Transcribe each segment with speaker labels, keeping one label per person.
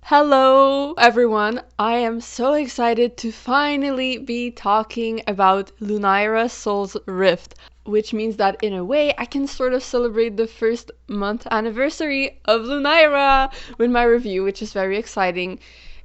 Speaker 1: Hello, everyone. I am so excited to finally be talking about Lunaira Soul's Rift, which means that in a way I can sort of celebrate the first month anniversary of Lunaira with my review, which is very exciting.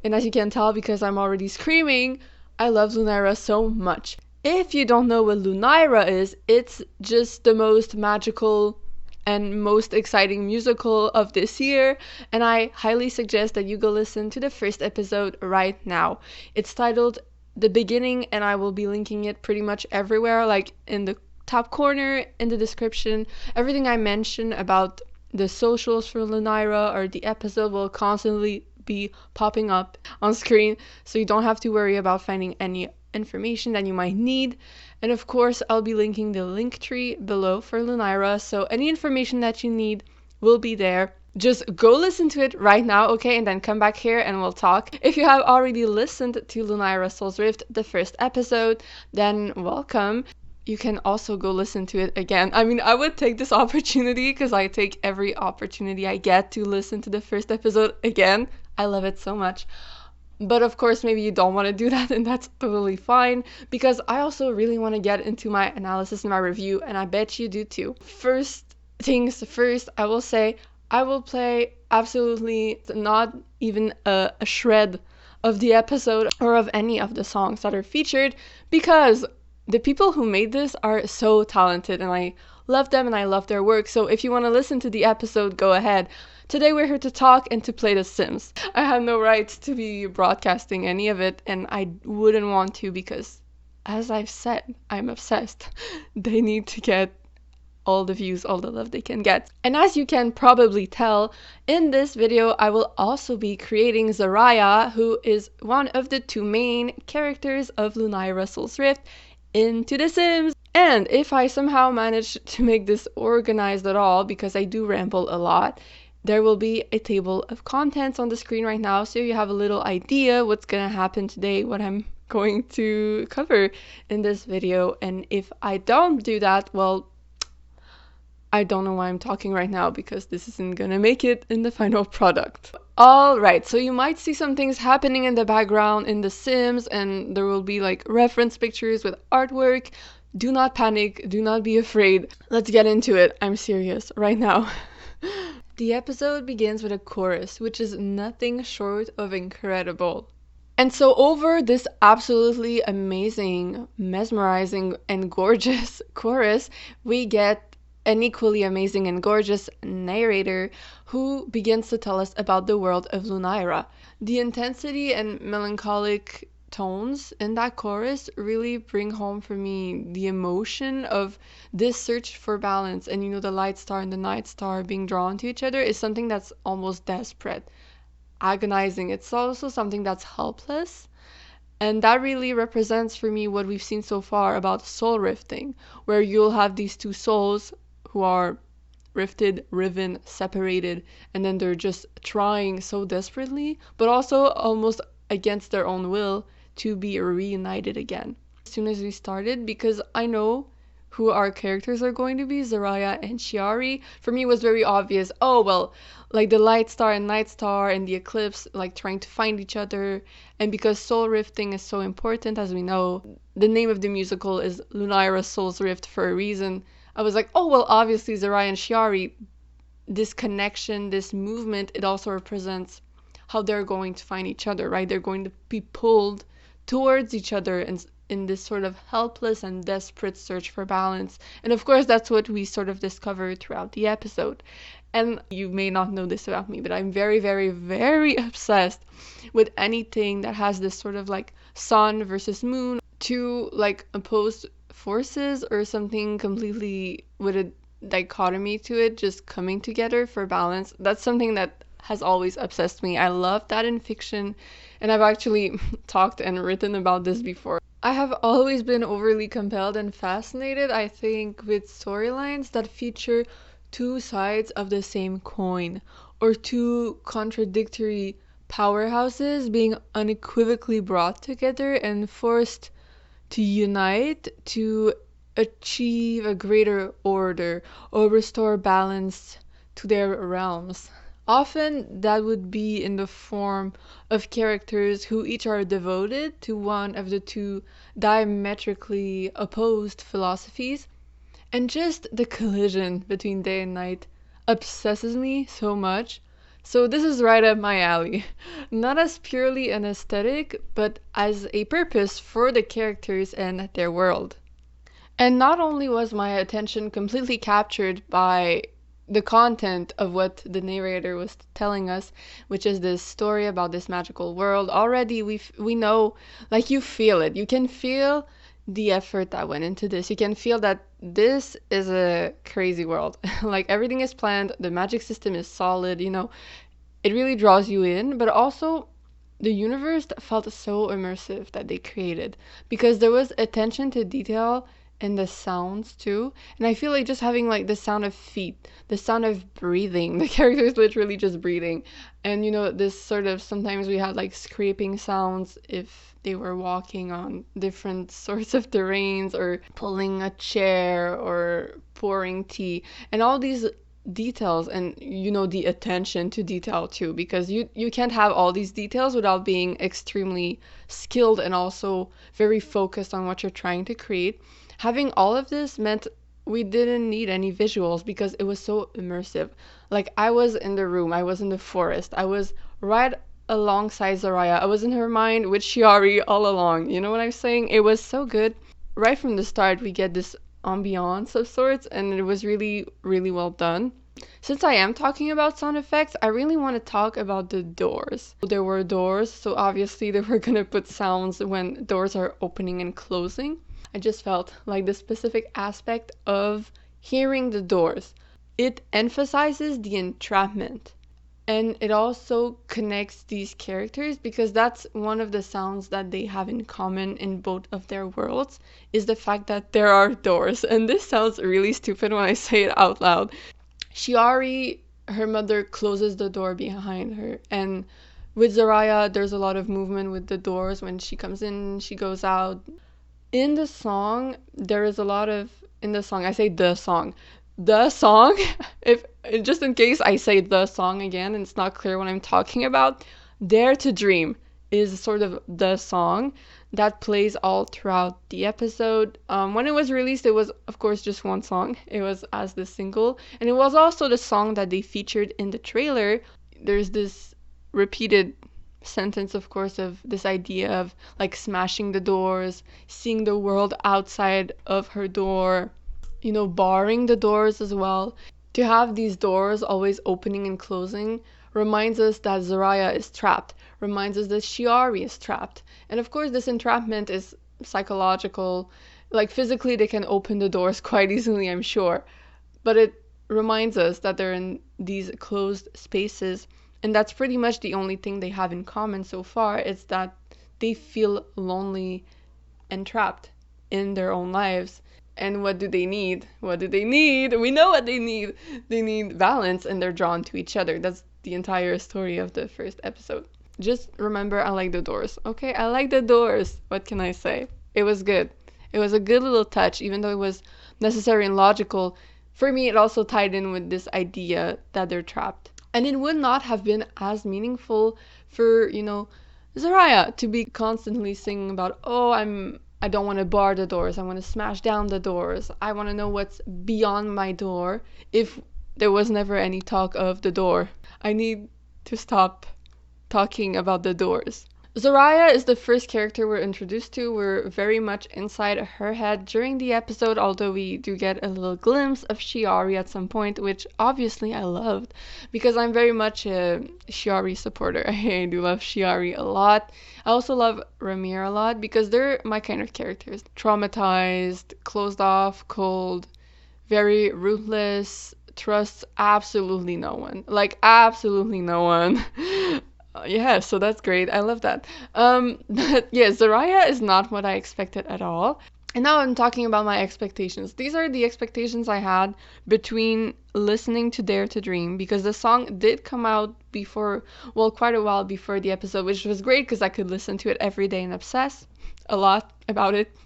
Speaker 1: And as you can tell, because I'm already screaming, I love Lunaira so much. If you don't know what Lunaira is, it's just the most magical and most exciting musical of this year, and I highly suggest that you go listen to the first episode right now. It's titled The Beginning, and I will be linking it pretty much everywhere, like in the top corner, in the description. Everything I mention about the socials for Lunaira or the episode will constantly be popping up on screen, so you don't have to worry about finding any information that you might need. And of course, I'll be linking the link tree below for Lunaira, so any information that you need will be there. Just go listen to it right now, okay? And then come back here and we'll talk. If you have already listened to Lunaira Soul's Rift, the first episode, then welcome. You can also go listen to it again. I mean, I would take this opportunity because I take every opportunity I get to listen to the first episode again. I love it so much. But of course, maybe you don't want to do that, and that's totally fine, because I also really want to get into my analysis and my review, and I bet you do too. First things first, I will say I will play absolutely not even a shred of the episode or of any of the songs that are featured, because the people who made this are so talented, and I love them and I love their work. So if you want to listen to the episode, go ahead. Today we're here to talk and to play The Sims. I have no rights to be broadcasting any of it, and I wouldn't want to because, as I've said, I'm obsessed. They need to get all the views, all the love they can get. And as you can probably tell, in this video I will also be creating Zaraya, who is one of the two main characters of Lunaira Soul's Rift into The Sims. And if I somehow manage to make this organized at all, because I do ramble a lot, there will be a table of contents on the screen right now, so you have a little idea what's gonna happen today, what I'm going to cover in this video. And if I don't do that, well, I don't know why I'm talking right now, because this isn't gonna make it in the final product. Alright, so you might see some things happening in the background in The Sims, and there will be like reference pictures with artwork. Do not panic, do not be afraid. Let's get into it. I'm serious right now. The episode begins with a chorus, which is nothing short of incredible. And so over this absolutely amazing, mesmerizing, and gorgeous chorus, we get an equally amazing and gorgeous narrator who begins to tell us about the world of Lunaira. The intensity and melancholic tones in that chorus really bring home for me the emotion of this search for balance, and the light star and the night star being drawn to each other is something that's almost desperate, agonizing. It's also something that's helpless, and that really represents for me what we've seen so far about soul rifting, where you'll have these two souls who are rifted, riven, separated, and then they're just trying so desperately, but also almost against their own will, to be reunited again. As soon as we started, because I know who our characters are going to be, Zaraya and Chiari, for me it was very obvious, oh well, like the light star and night star and the eclipse like trying to find each other. And because soul rifting is so important, as we know, the name of the musical is Lunaira Soul's Rift for a reason. I was like, oh well, obviously Zaraya and Chiari, this connection, this movement, it also represents how they're going to find each other, right? They're going to be pulled towards each other and in this sort of helpless and desperate search for balance. And of course, that's what we sort of discover throughout the episode. And you may not know this about me, but I'm very, very, very obsessed with anything that has this sort of like sun versus moon, two like opposed forces or something completely with a dichotomy to it, just coming together for balance. That's something that has always obsessed me. I love that in fiction, and I've actually talked and written about this before. I have always been overly compelled and fascinated, I think, with storylines that feature two sides of the same coin, or two contradictory powerhouses being unequivocally brought together and forced to unite to achieve a greater order or restore balance to their realms. Often that would be in the form of characters who each are devoted to one of the two diametrically opposed philosophies, and just the collision between day and night obsesses me so much. So this is right up my alley. Not as purely an aesthetic, but as a purpose for the characters and their world. And not only was my attention completely captured by the content of what the narrator was telling us, which is this story about this magical world. Already we know, like, you feel it. You can feel the effort that went into this. You can feel that this is a crazy world. Like, everything is planned, the magic system is solid, it really draws you in, but also the universe felt so immersive that they created because there was attention to detail in the sounds too. And I feel like just having like the sound of feet, the sound of breathing, the characters literally just breathing. And this sort of, sometimes we had like scraping sounds if they were walking on different sorts of terrains or pulling a chair or pouring tea, and all these details, and the attention to detail too, because you can't have all these details without being extremely skilled and also very focused on what you're trying to create. Having all of this meant we didn't need any visuals because it was so immersive. Like, I was in the room, I was in the forest, I was right alongside Zaraya, I was in her mind with Shiari all along. You know what I'm saying? It was so good. Right from the start, we get this ambiance of sorts, and it was really, really well done. Since I am talking about sound effects, I really want to talk about the doors. There were doors, so obviously they were gonna put sounds when doors are opening and closing. I just felt like the specific aspect of hearing the doors. It emphasizes the entrapment. And it also connects these characters because that's one of the sounds that they have in common in both of their worlds, is the fact that there are doors. And this sounds really stupid when I say it out loud. Shiari, her mother, closes the door behind her. And with Zaraya, there's a lot of movement with the doors. When she comes in, she goes out. In the song, there is a lot of, in the song, I say the song, if just in case I say the song again and it's not clear what I'm talking about, Dare to Dream is sort of the song that plays all throughout the episode. When it was released, it was of course just one song. It was as the single, and it was also the song that they featured in the trailer. There's this repeated sentence, of course, of this idea of like smashing the doors, seeing the world outside of her door, barring the doors as well. To have these doors always opening and closing reminds us that Zaraya is trapped, reminds us that Shiari is trapped. And of course, this entrapment is psychological. Like, physically, they can open the doors quite easily, I'm sure. But it reminds us that they're in these closed spaces. And that's pretty much the only thing they have in common so far, is that they feel lonely and trapped in their own lives. And what do they need? What do they need? We know what they need. They need balance, and they're drawn to each other. That's the entire story of the first episode. Just remember, I like the doors. Okay, I like the doors. What can I say? It was good. It was a good little touch, even though it was necessary and logical. For me, it also tied in with this idea that they're trapped. And it would not have been as meaningful for, Zaraya to be constantly singing about, oh, I don't want to bar the doors, I want to smash down the doors, I want to know what's beyond my door, if there was never any talk of the door. I need to stop talking about the doors. Zaraya is the first character we're introduced to. We're very much inside her head during the episode, although we do get a little glimpse of Shiari at some point, which obviously I loved because I'm very much a Shiari supporter. I do love Shiari a lot. I also love Ramir a lot because they're my kind of characters. Traumatized, closed off, cold, very ruthless, trusts absolutely no one. Like, absolutely no one. Yeah, so that's great. I love that. But yeah, Zaraya is not what I expected at all. And now I'm talking about my expectations. These are the expectations I had between listening to Dare to Dream, because the song did come out before, well, quite a while before the episode, which was great because I could listen to it every day and obsess a lot about it,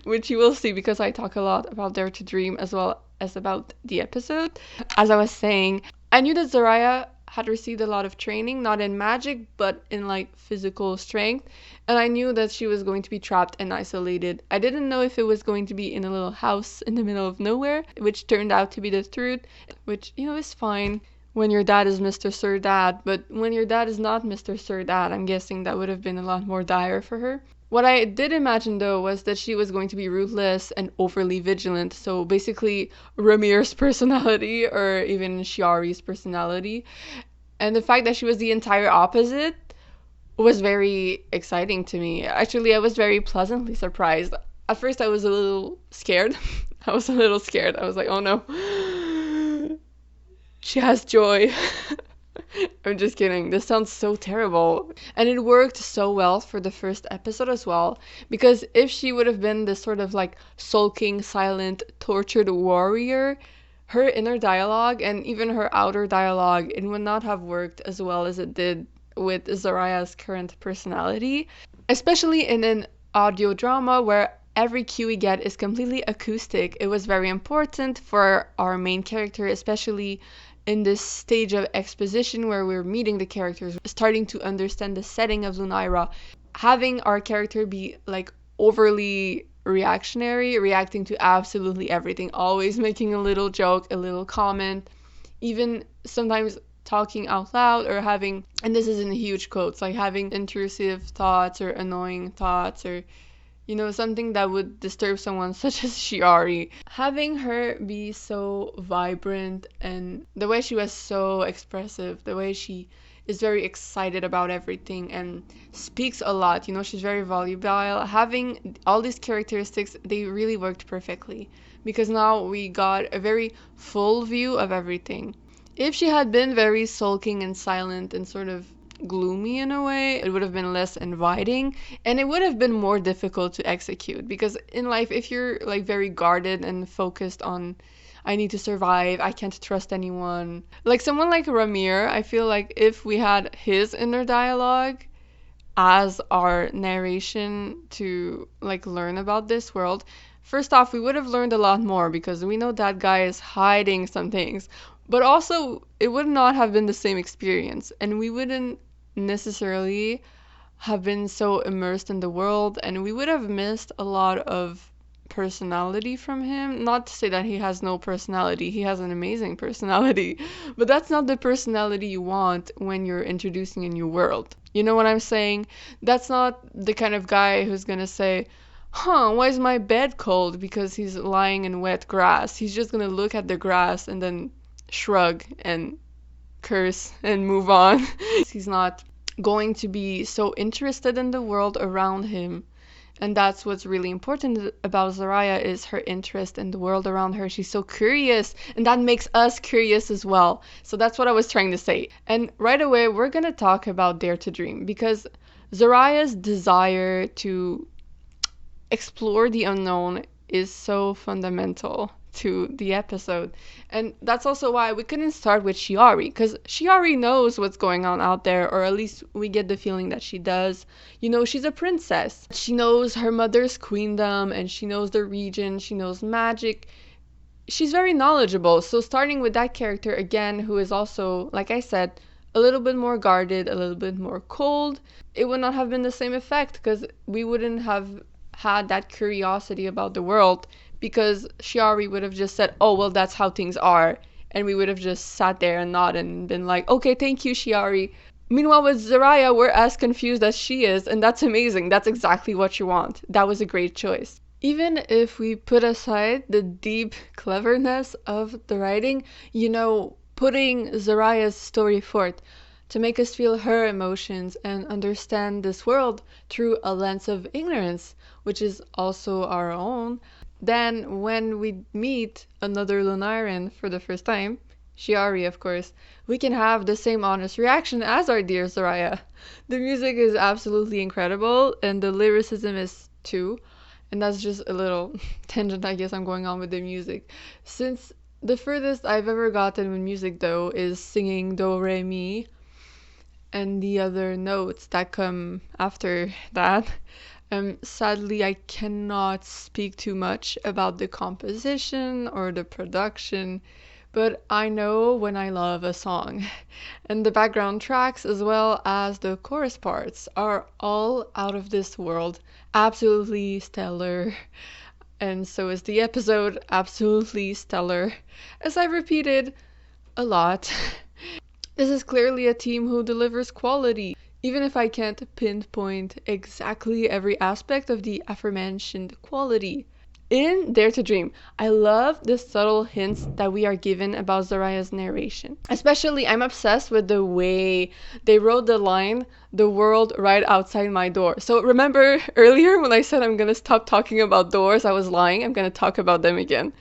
Speaker 1: which you will see because I talk a lot about Dare to Dream as well as about the episode. As I was saying, I knew that Zaraya had received a lot of training, not in magic, but in like physical strength. And I knew that she was going to be trapped and isolated. I didn't know if it was going to be in a little house in the middle of nowhere, which turned out to be the truth, which, is fine when your dad is Mr. Sir Dad. But when your dad is not Mr. Sir Dad, I'm guessing that would have been a lot more dire for her. What I did imagine though was that she was going to be ruthless and overly vigilant. So basically Ramir's personality or even Shiari's personality. And the fact that she was the entire opposite was very exciting to me. Actually, I was very pleasantly surprised. At first I was a little scared. I was a little scared. I was like, oh no. She has joy. I'm just kidding. This sounds so terrible. And it worked so well for the first episode as well, because if she would have been this sort of like sulking, silent, tortured warrior, her inner dialogue and even her outer dialogue, it would not have worked as well as it did with Zaraya's current personality, especially in an audio drama where every cue we get is completely acoustic. It was very important for our main character, especially in this stage of exposition where we're meeting the characters, starting to understand the setting of Lunaira, having our character be like overly reactionary, reacting to absolutely everything, always making a little joke, a little comment, even sometimes talking out loud or having, and this is in huge quotes, like having intrusive thoughts or annoying thoughts or something that would disturb someone such as Shiari. Having her be so vibrant and the way she was so expressive, the way she is very excited about everything and speaks a lot, she's very volubile. Having all these characteristics, they really worked perfectly because now we got a very full view of everything. If she had been very sulking and silent and sort of gloomy in a way, it would have been less inviting and it would have been more difficult to execute, because in life, if you're like very guarded and focused on I need to survive, I can't trust anyone, like someone like Ramir, I feel like if we had his inner dialogue as our narration to like learn about this world, first off, we would have learned a lot more because we know that guy is hiding some things, but also it would not have been the same experience and we wouldn't necessarily have been so immersed in the world and we would have missed a lot of personality from him. Not to say that he has no personality, he has an amazing personality, but that's not the personality you want when you're introducing a new world. You know what I'm saying? That's not the kind of guy who's gonna say, why is my bed cold because he's lying in wet grass. He's just gonna look at the grass and then shrug and curse and move on. He's not going to be so interested in the world around him. And that's what's really important about Zaraya, is her interest in the world around her. She's so curious, and that makes us curious as well. So that's what I was trying to say. And right away, we're going to talk about Dare to Dream, because Zaraya's desire to explore the unknown is so fundamental to the episode. And that's also why we couldn't start with Shiari, because Shiari knows what's going on out there, or at least we get the feeling that she does. She's a princess. She knows her mother's queendom, and she knows the region, she knows magic. She's very knowledgeable. So starting with that character again, who is also, like I said, a little bit more guarded, a little bit more cold, it would not have been the same effect, because we wouldn't have had that curiosity about the world, because Shiari would have just said, oh, well, that's how things are. And we would have just sat there and nodded and been like, okay, thank you, Shiari. Meanwhile, with Zaraya, we're as confused as she is, and that's amazing. That's exactly what you want. That was a great choice. Even if we put aside the deep cleverness of the writing, putting Zaraya's story forth to make us feel her emotions and understand this world through a lens of ignorance, which is also our own, then when we meet another Lunairan for the first time, Shiari of course, we can have the same honest reaction as our dear Zaraya. The music is absolutely incredible and the lyricism is too, and that's just a little tangent I guess I'm going on with the music. Since the furthest I've ever gotten with music though is singing do re mi and the other notes that come after that. Sadly, I cannot speak too much about the composition or the production, but I know when I love a song. And the background tracks, as well as the chorus parts, are all out of this world. Absolutely stellar. And so is the episode, absolutely stellar. As I've repeated a lot, this is clearly a team who delivers quality. Even if I can't pinpoint exactly every aspect of the aforementioned quality. In Dare to Dream, I love the subtle hints that we are given about Zoraya's narration. Especially, I'm obsessed with the way they wrote the line, "the world right outside my door." So remember earlier when I said I'm gonna stop talking about doors, I was lying, I'm gonna talk about them again.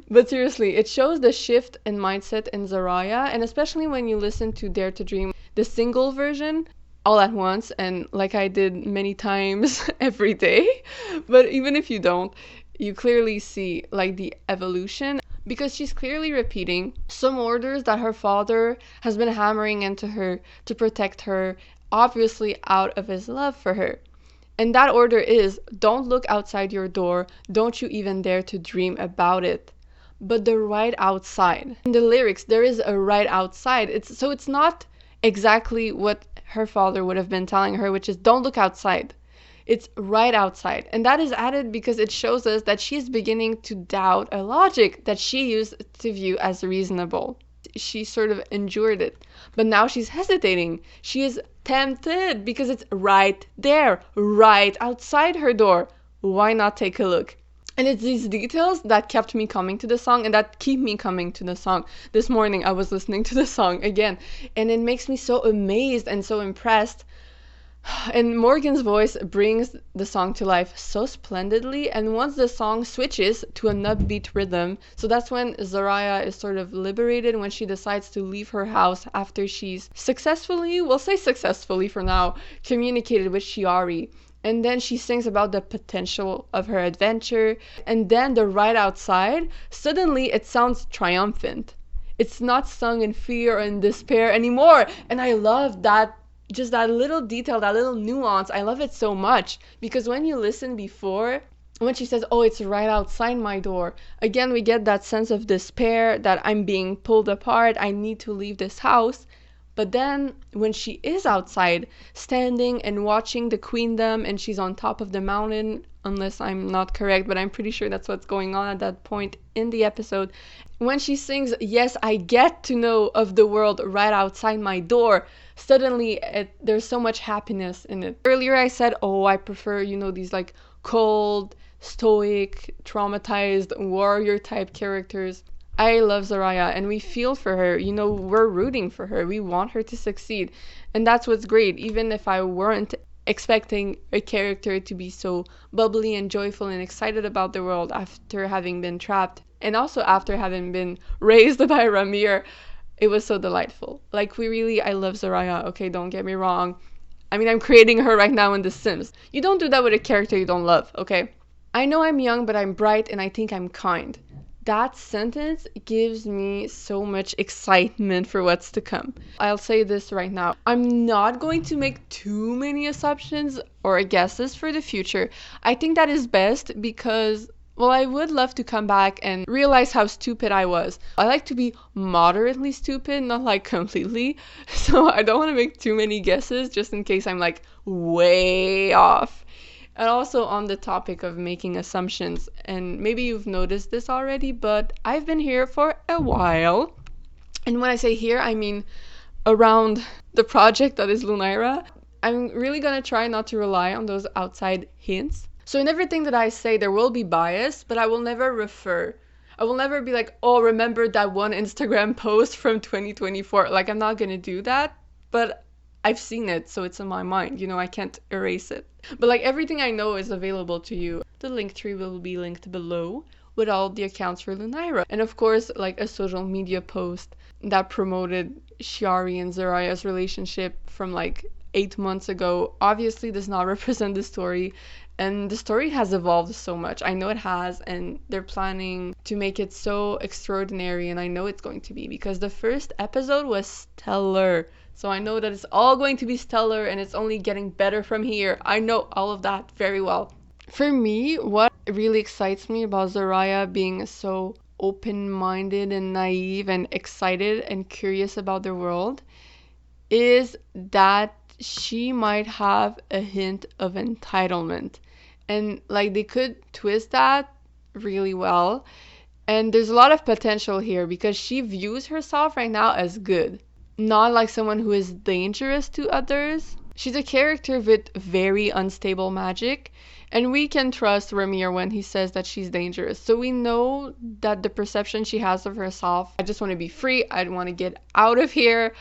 Speaker 1: But seriously, it shows the shift in mindset in Zoraya, and especially when you listen to Dare to Dream, the single version, all at once, and like I did many times every day. But even if you don't, you clearly see like the evolution, because she's clearly repeating some orders that her father has been hammering into her to protect her, obviously out of his love for her. And that order is, don't look outside your door, don't you even dare to dream about it. But the right outside. In the lyrics, there is a right outside. It's not exactly what her father would have been telling her, which is don't look outside. It's right outside. And that is added because it shows us that she's beginning to doubt a logic that she used to view as reasonable. She sort of endured it. But now she's hesitating. She is tempted because it's right there, right outside her door. Why not take a look? And it's these details that kept me coming to the song and that keep me coming to the song. This morning I was listening to the song again, and it makes me so amazed and so impressed. And Morgan's voice brings the song to life so splendidly, and once the song switches to an upbeat rhythm, so that's when Zoraya is sort of liberated, when she decides to leave her house after she's successfully, we'll say successfully for now, communicated with Shiori. And then she sings about the potential of her adventure. And then the right outside, suddenly it sounds triumphant. It's not sung in fear or in despair anymore. And I love that, just that little detail, that little nuance. I love it so much. Because when you listen before, when she says, oh, it's right outside my door, again, we get that sense of despair, that I'm being pulled apart. I need to leave this house. But then when she is outside, standing and watching the queendom, and she's on top of the mountain, unless I'm not correct, but I'm pretty sure that's what's going on at that point in the episode. When she sings, yes, I get to know of the world right outside my door, suddenly there's so much happiness in it. Earlier I said, oh, I prefer, these like cold, stoic, traumatized warrior type characters. I love Zoraya, and we feel for her. We're rooting for her. We want her to succeed. And that's what's great. Even if I weren't expecting a character to be so bubbly and joyful and excited about the world after having been trapped, and also after having been raised by Ramir, it was so delightful. Like, I love Zoraya. Okay, don't get me wrong. I mean, I'm creating her right now in The Sims. You don't do that with a character you don't love, okay? I know I'm young, but I'm bright, and I think I'm kind. That sentence gives me so much excitement for what's to come. I'll say this right now. I'm not going to make too many assumptions or guesses for the future. I think that is best because, well, I would love to come back and realize how stupid I was. I like to be moderately stupid, not like completely. So I don't want to make too many guesses just in case I'm like way off. And also on the topic of making assumptions, and maybe you've noticed this already, but I've been here for a while. And when I say here, I mean around the project that is Lunaira. I'm really gonna try not to rely on those outside hints. So in everything that I say, there will be bias, but I will never refer. I will never be like, oh, remember that one Instagram post from 2024. Like, I'm not gonna do that, but I've seen it, so it's in my mind. I can't erase it. But like, everything I know is available to you. The link tree will be linked below with all the accounts for Lunaira. And of course, like a social media post that promoted Shiori and Zoraya's relationship from like 8 months ago obviously does not represent the story. And the story has evolved so much. I know it has, and they're planning to make it so extraordinary, and I know it's going to be, because the first episode was stellar. So I know that it's all going to be stellar, and it's only getting better from here. I know all of that very well. For me, what really excites me about Zoraya being so open-minded and naive and excited and curious about the world is that she might have a hint of entitlement. And like they could twist that really well. And there's a lot of potential here because she views herself right now as good, not like someone who is dangerous to others. She's a character with very unstable magic, and we can trust Ramir when he says that she's dangerous. So we know that the perception she has of herself, I just want to be free, I want to get out of here,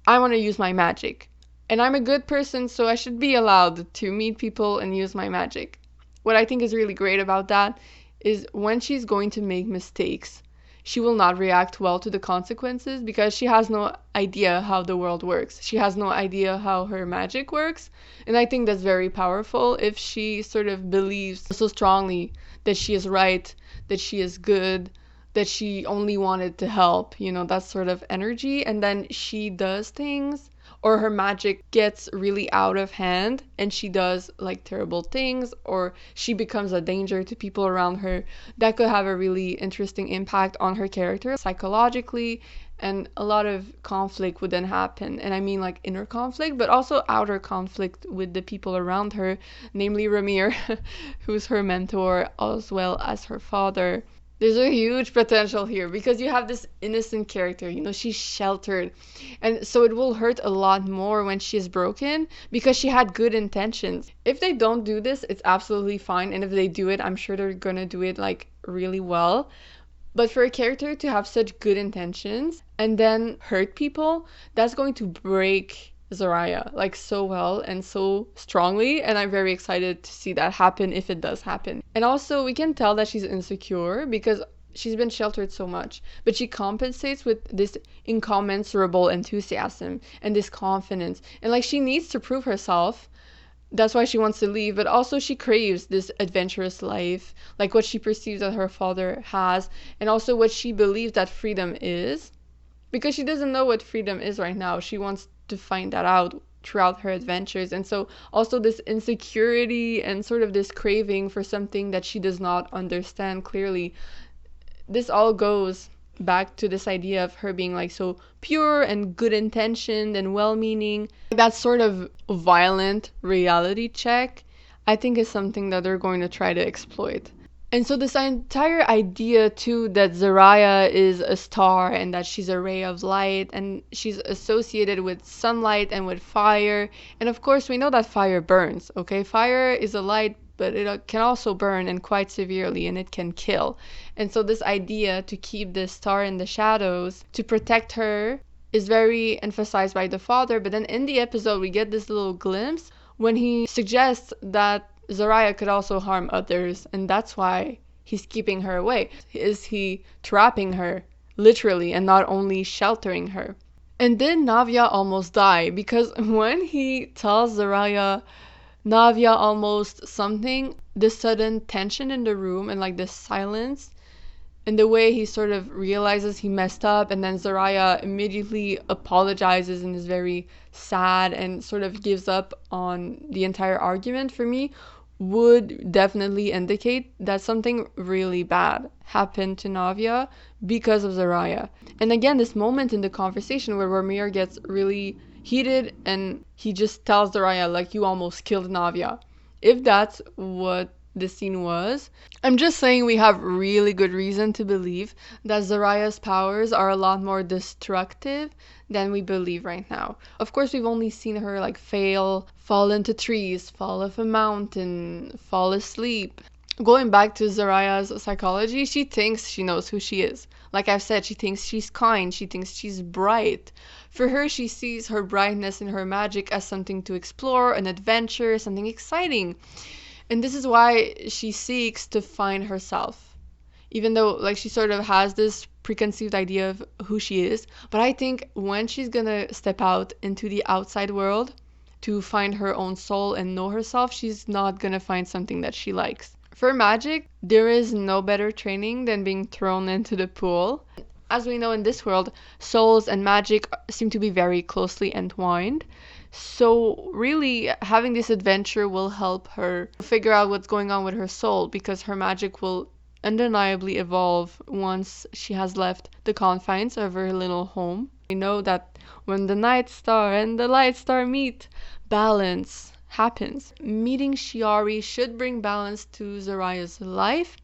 Speaker 1: I want to use my magic. And I'm a good person, so I should be allowed to meet people and use my magic. What I think is really great about that is when she's going to make mistakes, she will not react well to the consequences because she has no idea how the world works. She has no idea how her magic works. And I think that's very powerful if she sort of believes so strongly that she is right, that she is good, that she only wanted to help, that sort of energy. And then she does things, or her magic gets really out of hand and she does like terrible things, or she becomes a danger to people around her. That could have a really interesting impact on her character psychologically, and a lot of conflict would then happen. And I mean like inner conflict, but also outer conflict with the people around her, namely Ramir, who's her mentor, as well as her father. There's a huge potential here because you have this innocent character, she's sheltered. And so it will hurt a lot more when she is broken because she had good intentions. If they don't do this, it's absolutely fine. And if they do it, I'm sure they're gonna do it like really well. But for a character to have such good intentions and then hurt people, that's going to break Zaraya like so well and so strongly, and I'm very excited to see that happen if it does happen. And also we can tell that she's insecure because she's been sheltered so much, but she compensates with this incommensurable enthusiasm and this confidence, and like she needs to prove herself. That's why she wants to leave, but also she craves this adventurous life, like what she perceives that her father has, and also what she believes that freedom is, because she doesn't know what freedom is right now. She wants to find that out throughout her adventures. And so also this insecurity and sort of this craving for something that she does not understand clearly, this all goes back to this idea of her being like so pure and good intentioned and well-meaning. That sort of violent reality check, I think, is something that they're going to try to exploit. And so this entire idea too that Zaraya is a star and that she's a ray of light and she's associated with sunlight and with fire. And of course we know that fire burns, okay? Fire is a light, but it can also burn, and quite severely, and it can kill. And so this idea to keep this star in the shadows to protect her is very emphasized by the father. But then in the episode we get this little glimpse when he suggests that Zaraya could also harm others, and that's why he's keeping her away. Is he trapping her, literally, and not only sheltering her? And then Navia almost die, because when he tells Zaraya, Navia almost something, the sudden tension in the room and like the silence, and the way he sort of realizes he messed up, and then Zaraya immediately apologizes and is very sad and sort of gives up on the entire argument, for me would definitely indicate that something really bad happened to Navia because of Zaraya. And again, this moment in the conversation where Ramir gets really heated and he just tells Zaraya, like, you almost killed Navia. If that's what the scene was, I'm just saying we have really good reason to believe that Zaraya's powers are a lot more destructive than we believe right now. Of course, we've only seen her like fall into trees, fall off a mountain, fall asleep. Going back to Zaraya's psychology, she thinks she knows who she is. Like I've said, she thinks she's kind, she thinks she's bright. For her, she sees her brightness and her magic as something to explore, an adventure, something exciting. And this is why she seeks to find herself. Even though like she sort of has this preconceived idea of who she is. But I think when she's gonna step out into the outside world to find her own soul and know herself, she's not gonna find something that she likes. For magic, there is no better training than being thrown into the pool. As we know in this world, souls and magic seem to be very closely entwined. So really, having this adventure will help her figure out what's going on with her soul, because her magic will undeniably evolve once she has left the confines of her little home. We know that when the night star and the light star meet, balance happens. Meeting Shiori should bring balance to Zariah's life,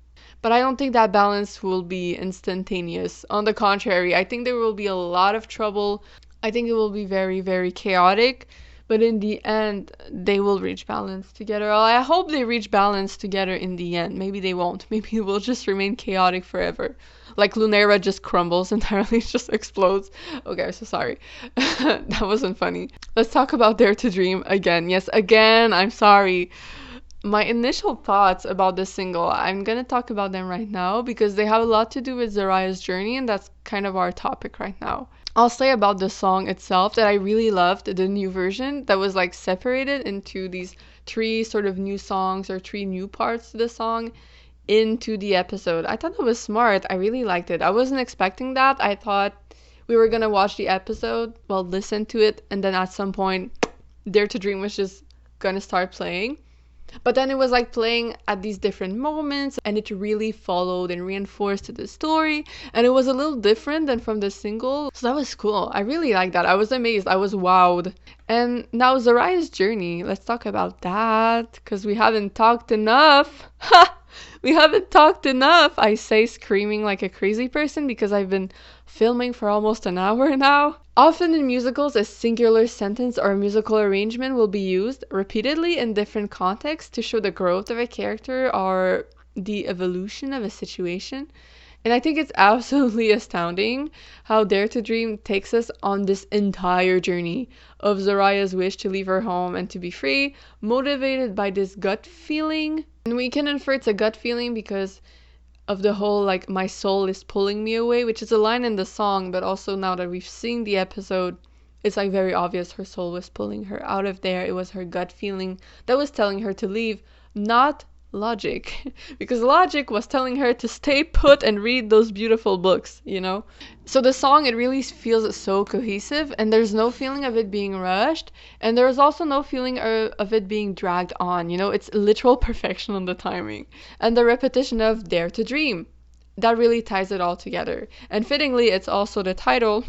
Speaker 1: but I don't think that balance will be instantaneous. On the contrary, I think there will be a lot of trouble. I think it will be very, very chaotic. But in the end, they will reach balance together. Well, I hope they reach balance together in the end. Maybe they won't. Maybe it will just remain chaotic forever. Like Lunera just crumbles entirely, just explodes. Okay, I'm so sorry. That wasn't funny. Let's talk about Dare to Dream again. Yes, again, I'm sorry. My initial thoughts about this single, I'm gonna talk about them right now because they have a lot to do with Zariah's journey, and that's kind of our topic right now. I'll say about the song itself that I really loved the new version that was like separated into these three sort of new songs or three new parts to the song into the episode. I thought that was smart. I really liked it. I wasn't expecting that. I thought we were gonna watch the episode, well, listen to it, and then at some point, Dare to Dream was just gonna start playing. But then it was like playing at these different moments, and it really followed and reinforced the story, and it was a little different than from the single. So that was cool. I really liked that. I was amazed. I was wowed. And now Zariah's journey. Let's talk about that because we haven't talked enough. Ha! We haven't talked enough. I say screaming like a crazy person because I've been filming for almost an hour now. Often in musicals, a singular sentence or a musical arrangement will be used repeatedly in different contexts to show the growth of a character or the evolution of a situation. And I think it's absolutely astounding how Dare to Dream takes us on this entire journey of Zariah's wish to leave her home and to be free, motivated by this gut feeling. And we can infer it's a gut feeling because of the whole like my soul is pulling me away, which is a line in the song, but also now that we've seen the episode, it's like very obvious her soul was pulling her out of there. It was her gut feeling that was telling her to leave, not logic, because logic was telling her to stay put and read those beautiful books, you know? So the song, it really feels so cohesive, and there's no feeling of it being rushed, and there's also no feeling of it being dragged on, you know? It's literal perfection on the timing. And the repetition of Dare to Dream, that really ties it all together. And fittingly, it's also the title.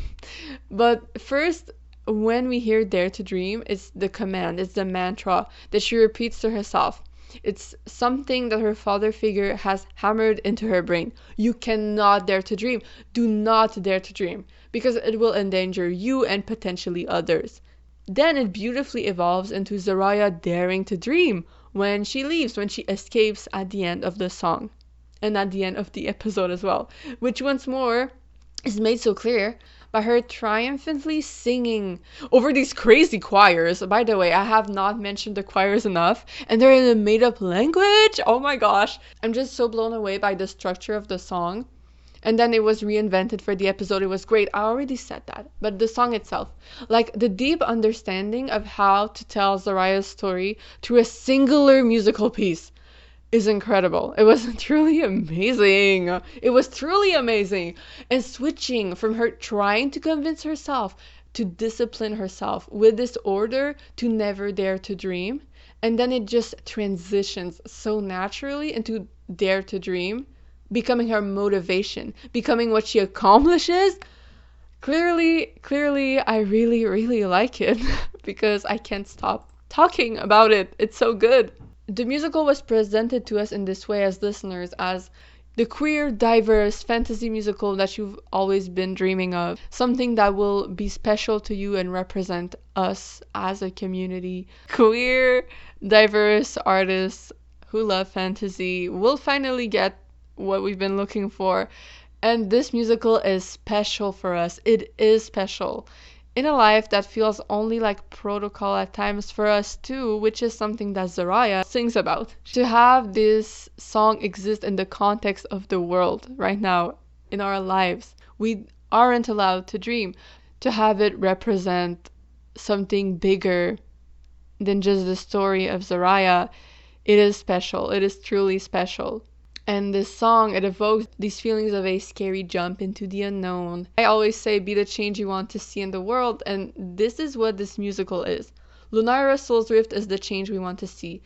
Speaker 1: But first, when we hear Dare to Dream, it's the command, it's the mantra that she repeats to herself. It's something that her father figure has hammered into her brain. You cannot dare to dream. Do not dare to dream, because it will endanger you and potentially others. Then it beautifully evolves into Zariah daring to dream when she leaves, when she escapes at the end of the song. And at the end of the episode as well. Which once more is made so clear by her triumphantly singing over these crazy choirs. By the way, I have not mentioned the choirs enough, and they're in a made-up language. Oh my gosh. I'm just so blown away by the structure of the song. And then it was reinvented for the episode. It was great. I already said that. But the song itself, like the deep understanding of how to tell Zariah's story through a singular musical piece, is incredible. It was truly amazing. It was truly amazing. And switching from her trying to convince herself to discipline herself with this order to never dare to dream. And then it just transitions so naturally into Dare to Dream, becoming her motivation, becoming what she accomplishes. Clearly, I really, really like it because I can't stop talking about it. It's so good. The musical was presented to us in this way as listeners as the queer, diverse fantasy musical that you've always been dreaming of. Something that will be special to you and represent us as a community. Queer, diverse artists who love fantasy will finally get what we've been looking for. And this musical is special for us. It is special. In a life that feels only like protocol at times for us too, which is something that Zariah sings about. To have this song exist in the context of the world right now, in our lives, we aren't allowed to dream. To have it represent something bigger than just the story of Zariah, it is special. It is truly special. And this song, it evokes these feelings of a scary jump into the unknown. I always say, be the change you want to see in the world, and this is what this musical is. Lunaira Soul's Rift is the change we want to see.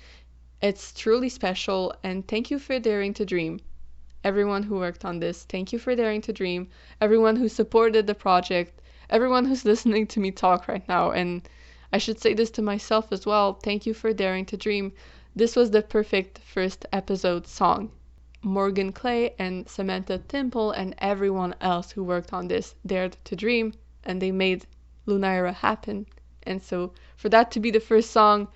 Speaker 1: It's truly special, and thank you for daring to dream. everyone who worked on this, thank you for daring to dream. Everyone who supported the project, everyone who's listening to me talk right now, and I should say this to myself as well, thank you for daring to dream. This was the perfect first episode song. Morgan Clay and Samantha Temple and everyone else who worked on this dared to dream, and they made Lunaira happen. And so for that to be the first song,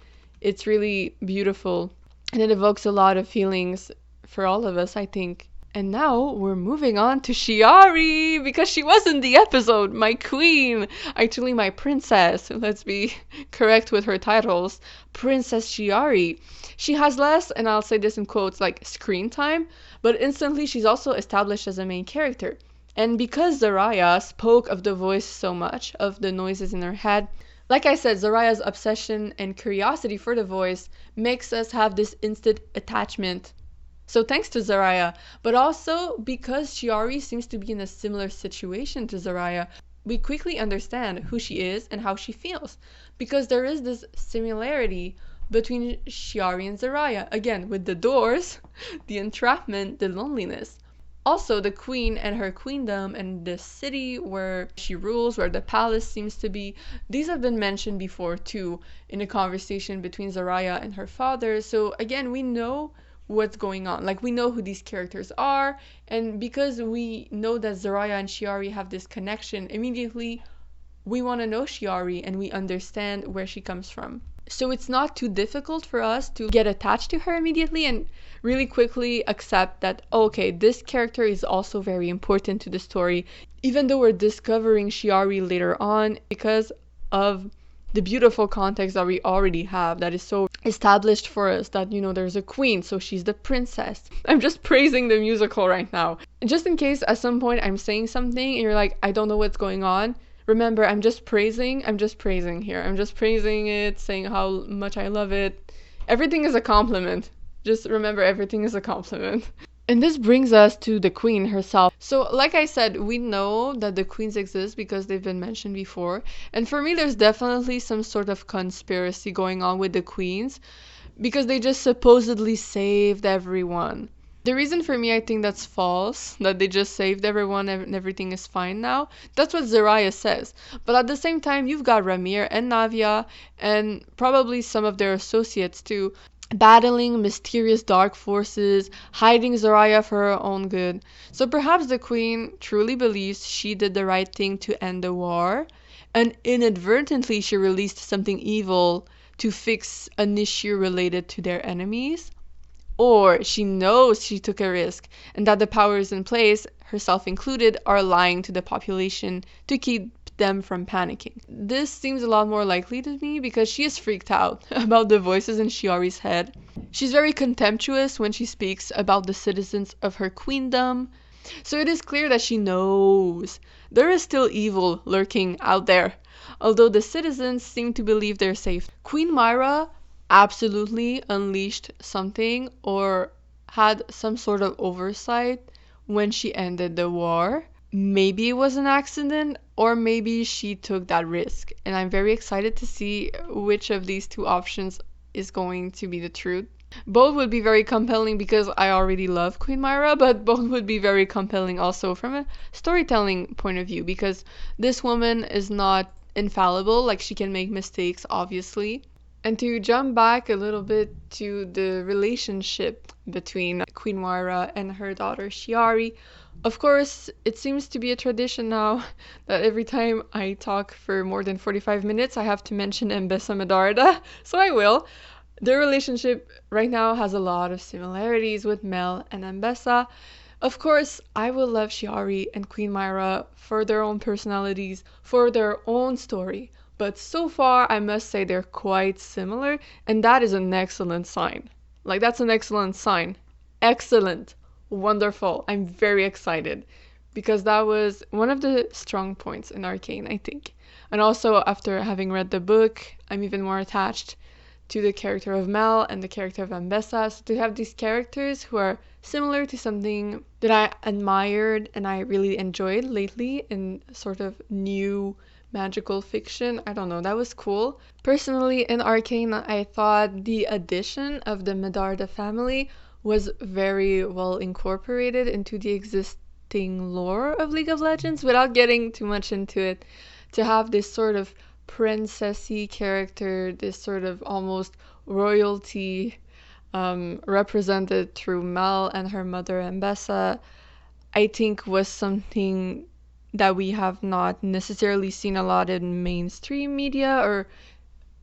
Speaker 1: it's really beautiful, and it evokes a lot of feelings for all of us, I think. And now we're moving on to Shiari, because she was in the episode, my queen, actually my princess. Let's be correct with her titles. Princess Shiari. She has less, and I'll say this in quotes, like screen time, but instantly she's also established as a main character. And because Zaraya spoke of the voice so much, of the noises in her head, like I said, Zaraya's obsession and curiosity for the voice makes us have this instant attachment. So thanks to Zaraya, but also because Shiari seems to be in a similar situation to Zaraya, we quickly understand who she is and how she feels, because there is this similarity between Shiari and Zaraya, again, with the doors, the entrapment, the loneliness. Also, the queen and her queendom and the city where she rules, where the palace seems to be, these have been mentioned before too in a conversation between Zaraya and her father. So again, we know what's going on. Like, we know who these characters are, and because we know that Zaraya and Shiari have this connection, immediately we want to know Shiari and we understand where she comes from. So it's not too difficult for us to get attached to her immediately and really quickly accept that, okay, this character is also very important to the story, even though we're discovering Shiari later on because of the beautiful context that we already have that is so established for us, that, you know, there's a queen, so she's the princess. I'm just praising the musical right now. Just in case at some point I'm saying something and you're like, I don't know what's going on, remember, I'm just praising here. I'm just praising it, saying how much I love it. Everything is a compliment. Just remember, everything is a compliment. And this brings us to the queen herself. So, like I said, we know that the queens exist because they've been mentioned before. And for me, there's definitely some sort of conspiracy going on with the queens because they just supposedly saved everyone. The reason for me, I think that's false, that they just saved everyone and everything is fine now. That's what Zaraya says. But at the same time, you've got Ramir and Navia and probably some of their associates too, battling mysterious dark forces, hiding Zaraya for her own good. So perhaps the queen truly believes she did the right thing to end the war, and inadvertently she released something evil to fix an issue related to their enemies. Or she knows she took a risk and that the powers in place, herself included, are lying to the population to keep them from panicking. This seems a lot more likely to me because she is freaked out about the voices in Shiari's head. She's very contemptuous when she speaks about the citizens of her queendom. So it is clear that she knows there is still evil lurking out there, although the citizens seem to believe they're safe. Queen Myra absolutely unleashed something or had some sort of oversight when she ended the war. Maybe it was an accident, or maybe she took that risk. And I'm very excited to see which of these two options is going to be the truth. Both would be very compelling because I already love Queen Myra, but both would be very compelling also from a storytelling point of view because this woman is not infallible, like she can make mistakes, obviously. And to jump back a little bit to the relationship between Queen Moira and her daughter Shiari, of course, it seems to be a tradition now that every time I talk for more than 45 minutes, I have to mention Mbessa Medarda, so I will. Their relationship right now has a lot of similarities with Mel and Mbessa. Of course, I will love Shiari and Queen Myra for their own personalities, for their own story. But so far, I must say they're quite similar, and that is an excellent sign. Like, that's an excellent sign. Excellent. Wonderful. I'm very excited because that was one of the strong points in Arcane, I think. And also, after having read the book, I'm even more attached to the character of Mel and the character of Mbessa. So to have these characters who are similar to something that I admired and I really enjoyed lately in sort of new magical fiction, I don't know, that was cool. Personally, in Arcane, I thought the addition of the Medarda family was very well incorporated into the existing lore of League of Legends without getting too much into it. To have this sort of princessy character, this sort of almost royalty represented through Mel and her mother Ambessa, I think was something that we have not necessarily seen a lot in mainstream media or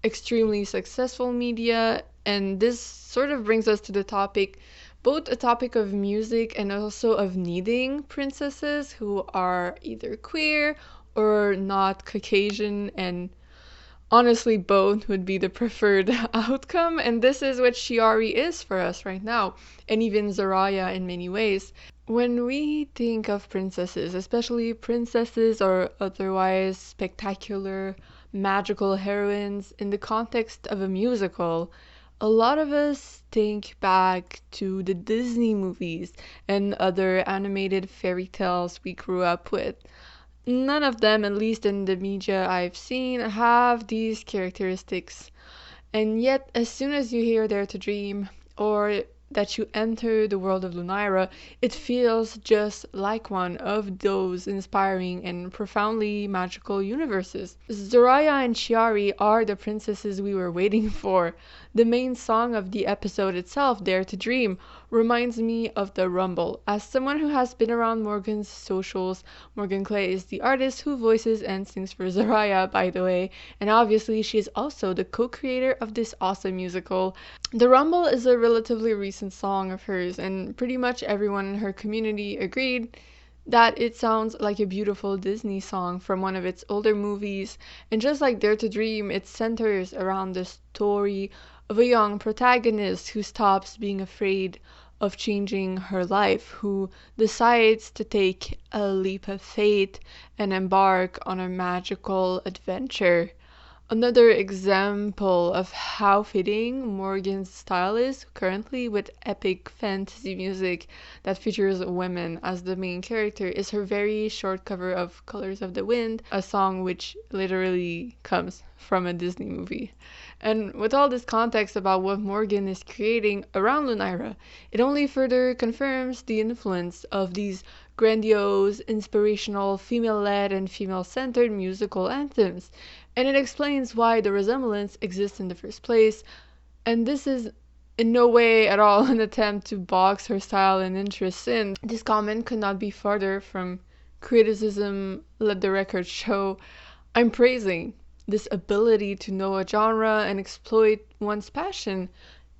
Speaker 1: extremely successful media. And this sort of brings us to the topic, both a topic of music and also of needing princesses who are either queer or not Caucasian, and honestly, both would be the preferred outcome, and this is what Shiori is for us right now, and even Zaraya in many ways. When we think of princesses, especially princesses or otherwise spectacular, magical heroines in the context of a musical, a lot of us think back to the Disney movies and other animated fairy tales we grew up with. None of them, at least in the media I've seen, have these characteristics. And yet, as soon as you hear Dare to Dream, or that you enter the world of Lunaira, it feels just like one of those inspiring and profoundly magical universes. Zoraya and Chiari are the princesses we were waiting for. The main song of the episode itself, Dare to Dream, reminds me of the Rumble. As someone who has been around Morgan's socials, Morgan Clay is the artist who voices and sings for Zoraya, by the way, and obviously she is also the co-creator of this awesome musical. The Rumble is a relatively recent song of hers, and pretty much everyone in her community agreed that it sounds like a beautiful Disney song from one of its older movies. And just like Dare to Dream, it centers around the story of a young protagonist who stops being afraid of changing her life, who decides to take a leap of faith and embark on a magical adventure. Another example of how fitting Morgan's style is currently with epic fantasy music that features women as the main character is her very short cover of Colors of the Wind, a song which literally comes from a Disney movie. And with all this context about what Morgan is creating around Lunaira, it only further confirms the influence of these grandiose, inspirational, female-led and female-centered musical anthems, and it explains why the resemblance exists in the first place. And this is in no way at all an attempt to box her style and interests in. This comment could not be farther from criticism. Let the record show. I'm praising this ability to know a genre and exploit one's passion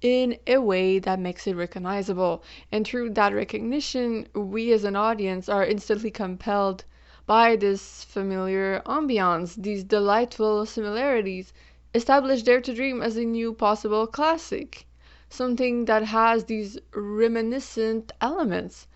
Speaker 1: in a way that makes it recognizable. And through that recognition, we as an audience are instantly compelled by this familiar ambiance. These delightful similarities establish Dare to Dream as a new possible classic, something that has these reminiscent elements.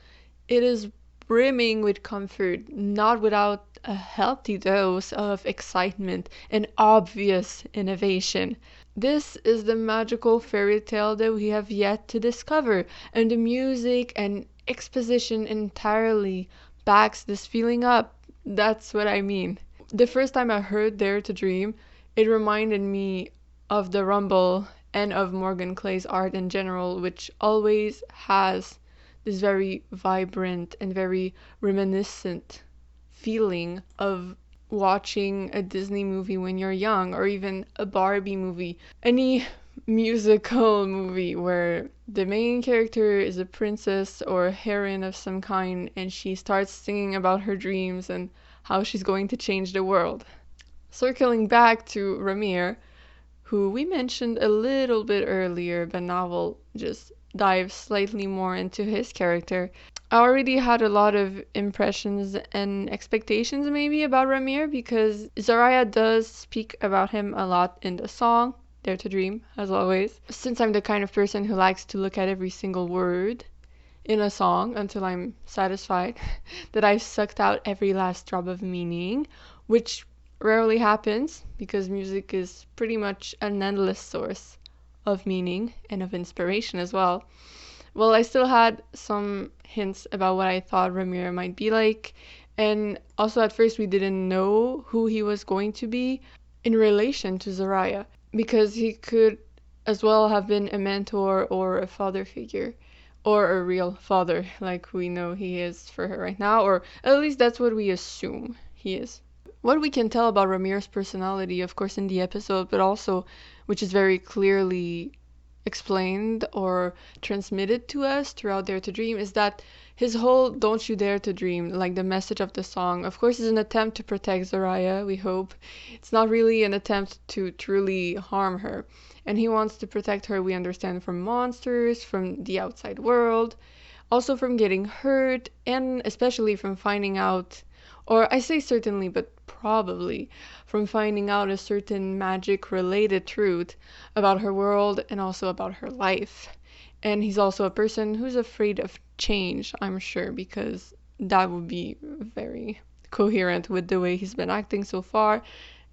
Speaker 1: It is brimming with comfort, not without a healthy dose of excitement and obvious innovation. This is the magical fairy tale that we have yet to discover, and the music and exposition entirely backs this feeling up. That's what I mean. The first time I heard Dare to Dream, it reminded me of the Rumble and of Morgan Clay's art in general, which always has this very vibrant and very reminiscent feeling of watching a Disney movie when you're young, or even a Barbie movie, any musical movie where the main character is a princess or a heroine of some kind and she starts singing about her dreams and how she's going to change the world. Circling back to Ramir, who we mentioned a little bit earlier, but now we'll just dive slightly more into his character. I already had a lot of impressions and expectations maybe about Ramir because Zaraya does speak about him a lot in the song, Dare to Dream, as always. Since I'm the kind of person who likes to look at every single word in a song until I'm satisfied that I've sucked out every last drop of meaning, which rarely happens because music is pretty much an endless source of meaning and of inspiration as well. Well, I still had some hints about what I thought Ramir might be like, and also at first we didn't know who he was going to be in relation to Zaraya, because he could as well have been a mentor or a father figure, or a real father like we know he is for her right now, or at least that's what we assume he is. What we can tell about Ramir's personality, of course, in the episode, but also which is very clearly explained or transmitted to us throughout Dare to Dream, is that his whole "Don't you dare to dream," like the message of the song, of course, is an attempt to protect Zaraya, we hope. It's not really an attempt to truly harm her. And he wants to protect her, we understand, from monsters, from the outside world, also from getting hurt, and especially from finding out, or I say certainly, but probably, from finding out a certain magic related truth about her world and also about her life. And he's also a person who's afraid of change, I'm sure, because that would be very coherent with the way he's been acting so far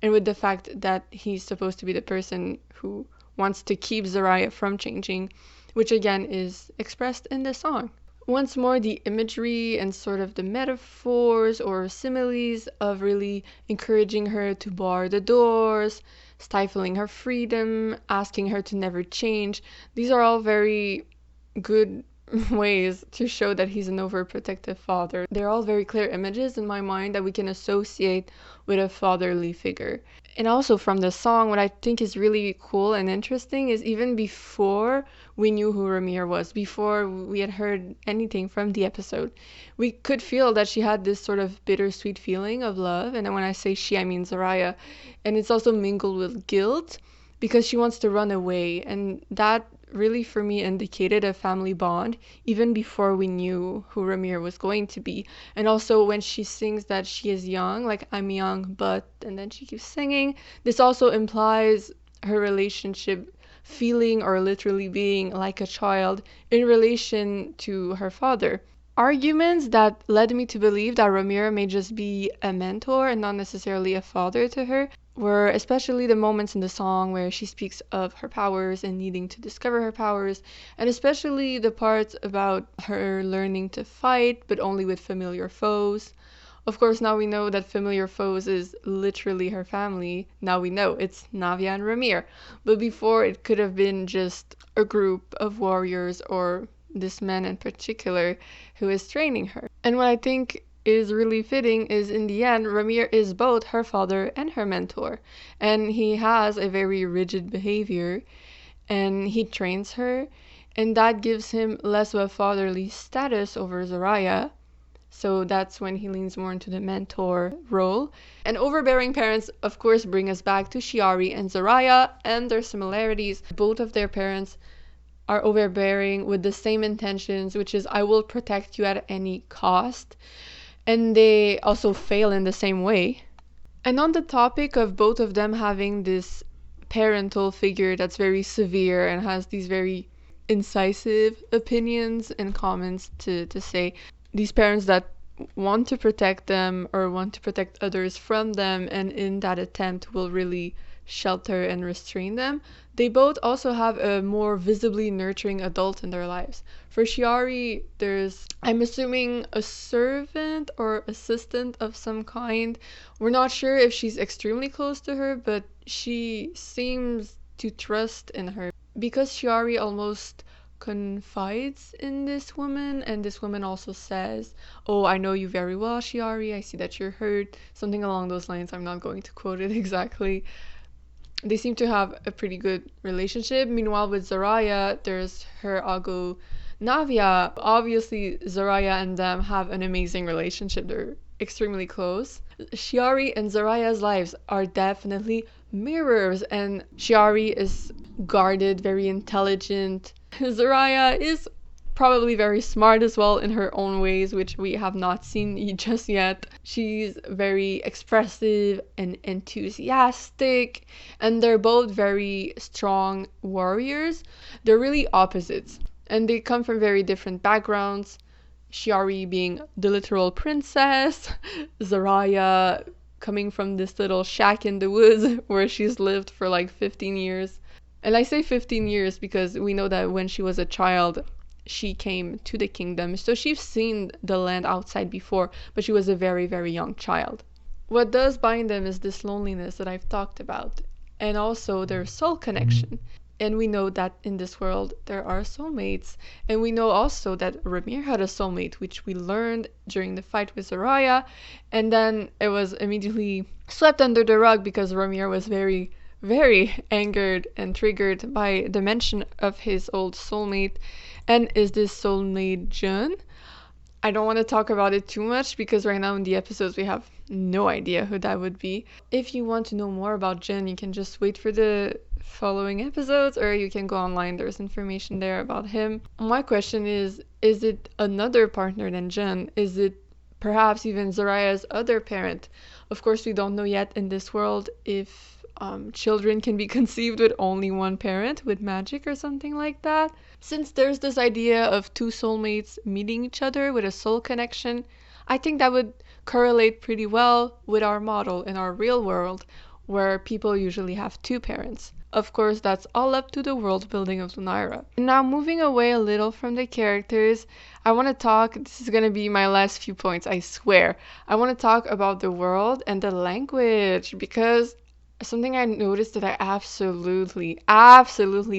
Speaker 1: and with the fact that he's supposed to be the person who wants to keep Zaraya from changing, which again is expressed in the song. Once more, the imagery and sort of the metaphors or similes of really encouraging her to bar the doors, stifling her freedom, asking her to never change, these are all very good ways to show that he's an overprotective father. They're all very clear images in my mind that we can associate with a fatherly figure. And also from the song, what I think is really cool and interesting is even before we knew who Ramir was, before we had heard anything from the episode, we could feel that she had this sort of bittersweet feeling of love. And when I say she, I mean Zaraya. And it's also mingled with guilt because she wants to run away. And that really for me indicated a family bond even before we knew who Ramir was going to be. And also when she sings that she is young, like I'm young but, and then she keeps singing, this also implies her relationship feeling or literally being like a child in relation to her father. Arguments that led me to believe that Ramir may just be a mentor and not necessarily a father to her were especially the moments in the song where she speaks of her powers and needing to discover her powers, and especially the parts about her learning to fight, but only with familiar foes. Of course, now we know that familiar foes is literally her family. Now we know it's Navia and Ramir. But before, it could have been just a group of warriors or this man in particular who is training her. And what I think is really fitting is in the end, Ramir is both her father and her mentor. And he has a very rigid behavior and he trains her, and that gives him less of a fatherly status over Zaraya. So that's when he leans more into the mentor role. And overbearing parents, of course, bring us back to Shiari and Zaraya and their similarities. Both of their parents are overbearing with the same intentions, which is I will protect you at any cost. And they also fail in the same way. And on the topic of both of them having this parental figure that's very severe and has these very incisive opinions and comments to say, these parents that want to protect them or want to protect others from them, and in that attempt will really shelter and restrain them, they both also have a more visibly nurturing adult in their lives. For Shiari, there's, I'm assuming, a servant or assistant of some kind. We're not sure if she's extremely close to her, but she seems to trust in her because Shiari almost confides in this woman, and this woman also says, "Oh, I know you very well, Shiari. I see that you're hurt." Something along those lines. I'm not going to quote it exactly. They seem to have a pretty good relationship. Meanwhile, with Zaraya, there's her Ago Navia. Obviously, Zaraya and them have an amazing relationship. They're extremely close. Shiari and Zaraya's lives are definitely mirrors, and Shiari is guarded, very intelligent. Zaraya is probably very smart as well in her own ways, which we have not seen just yet. She's very expressive and enthusiastic, and they're both very strong warriors. They're really opposites, and they come from very different backgrounds. Shiari being the literal princess, Zaraya coming from this little shack in the woods where she's lived for like 15 years. And I say 15 years because we know that when she was a child, she came to the kingdom, so she's seen the land outside before, but she was a very, very young child. What does bind them is this loneliness that I've talked about, and also their soul connection. And we know that in this world there are soulmates. And we know also that Ramir had a soulmate, which we learned during the fight with Zaraya. And then it was immediately swept under the rug because Ramir was very, very angered and triggered by the mention of his old soulmate. And is this soulmate Jun? I don't want to talk about it too much because right now in the episodes we have no idea who that would be. If you want to know more about Jin, you can just wait for the following episodes or you can go online. There's information there about him. My question is it another partner than Jin? Is it perhaps even Zaraya's other parent? Of course, we don't know yet in this world if children can be conceived with only one parent, with magic or something like that. Since there's this idea of two soulmates meeting each other with a soul connection, I think that would correlate pretty well with our model in our real world, where people usually have two parents. Of course, that's all up to the world building of Lunaira. Now, moving away a little from the characters, I want to talk, this is going to be my last few points, I swear. I want to talk about the world and the language, because something I noticed that I absolutely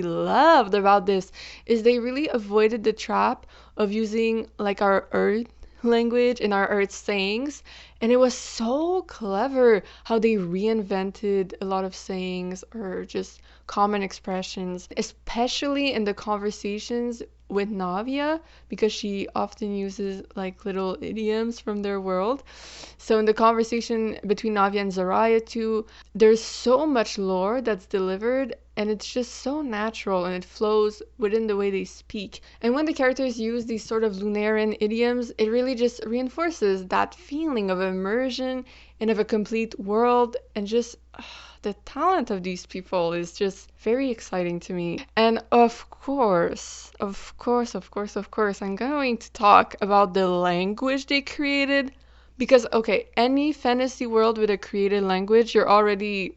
Speaker 1: loved about this is they really avoided the trap of using like our Earth language and our Earth sayings. And it was so clever how they reinvented a lot of sayings or just common expressions, especially in the conversations with Navia, because she often uses like little idioms from their world. So in the conversation between Navia and Zaraya too, there's so much lore that's delivered and it's just so natural and it flows within the way they speak. And when the characters use these sort of Lunarian idioms, it really just reinforces that feeling of immersion and of a complete world, and just the talent of these people is just very exciting to me. And of course, I'm going to talk about the language they created. Because, okay, any fantasy world with a created language, you're already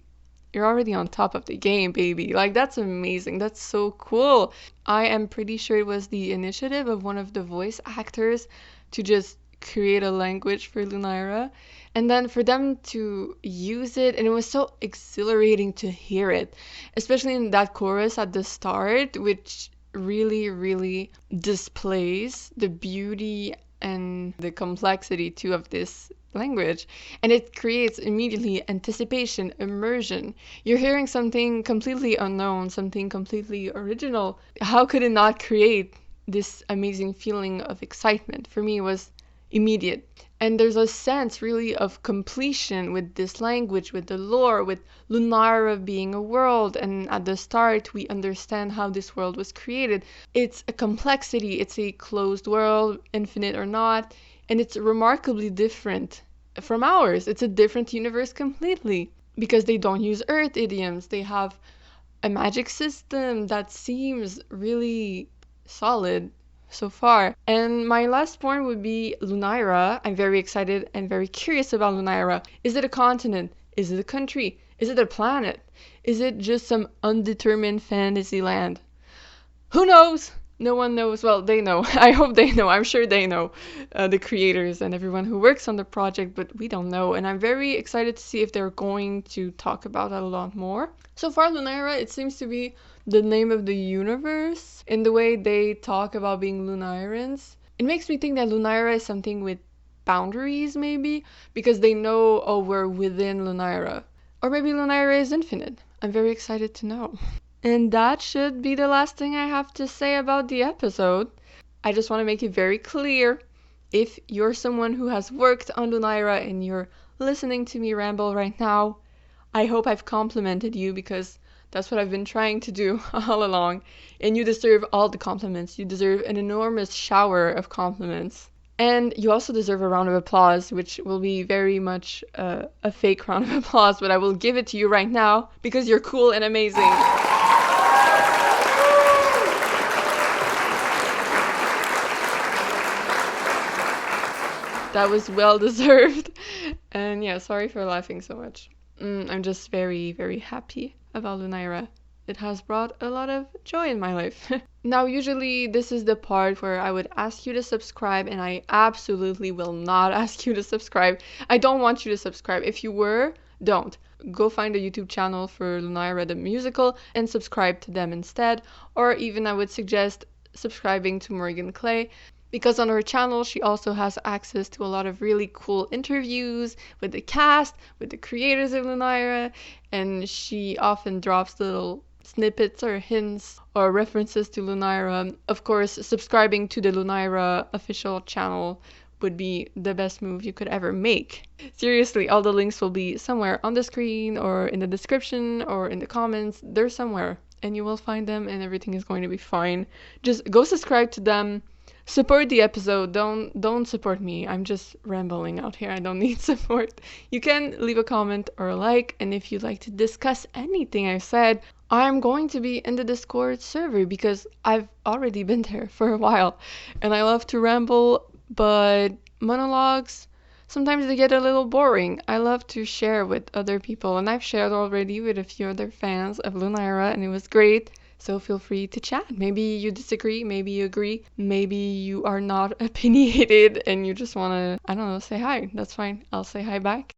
Speaker 1: on top of the game, baby. Like, that's amazing. That's so cool. I am pretty sure it was the initiative of one of the voice actors to just create a language for Lunaira, and then for them to use it, and it was so exhilarating to hear it, especially in that chorus at the start, which really displays the beauty and the complexity too of this language, and it creates immediately anticipation, immersion. You're hearing something completely unknown, something completely original. How could it not create this amazing feeling of excitement? For me, it was immediate. And there's a sense really of completion with this language, with the lore, with Lunaira being a world, and at the start we understand how this world was created. It's a complexity, it's a closed world, infinite or not, and it's remarkably different from ours. It's a different universe completely, because they don't use Earth idioms. They have a magic system that seems really solid so far. And my last point would be Lunaira. I'm very excited and very curious about Lunaira. Is it a continent? Is it a country? Is it a planet? Is it just some undetermined fantasy land? Who knows? No one knows. Well, they know. I hope they know. I'm sure they know, the creators and everyone who works on the project, but we don't know. And I'm very excited to see if they're going to talk about that a lot more. So far, Lunaira, it seems to be the name of the universe in the way they talk about being Lunairans. It makes me think that Lunaira is something with boundaries, maybe, because they know, oh, we're within Lunaira. Or maybe Lunaira is infinite. I'm very excited to know. And that should be the last thing I have to say about the episode. I just want to make it very clear, if you're someone who has worked on Lunaira and you're listening to me ramble right now, I hope I've complimented you, because that's what I've been trying to do all along. And you deserve all the compliments. You deserve an enormous shower of compliments. And you also deserve a round of applause, which will be very much a fake round of applause, but I will give it to you right now because you're cool and amazing. That was well deserved. And yeah, sorry for laughing so much. I'm just very happy about Lunaira. It has brought a lot of joy in my life. Now, usually this is the part where I would ask you to subscribe, and I absolutely will not ask you to subscribe. I don't want you to subscribe. If you were, don't. go find a YouTube channel for Lunaira the musical and subscribe to them instead. Or even I would suggest subscribing to Morgan Clay, because on her channel she also has access to a lot of really cool interviews with the cast, with the creators of Lunaira, and she often drops little snippets or hints or references to Lunaira. Of course, subscribing to the Lunaira official channel would be the best move you could ever make. Seriously, all the links will be somewhere on the screen or in the description or in the comments. They're somewhere and you will find them and everything is going to be fine. Just go subscribe to them. Support the episode. Don't support me. I'm just rambling out here. I don't need support. You can leave a comment or a like, and if you'd like to discuss anything I said, I'm going to be in the Discord server because I've already been there for a while and I love to ramble, but monologues, sometimes they get a little boring. I love to share with other people, and I've shared already with a few other fans of Lunaira, and it was great. So feel free to chat. Maybe you disagree, maybe you agree, maybe you are not opinionated and you just want to, I don't know, say hi. That's fine. I'll say hi back.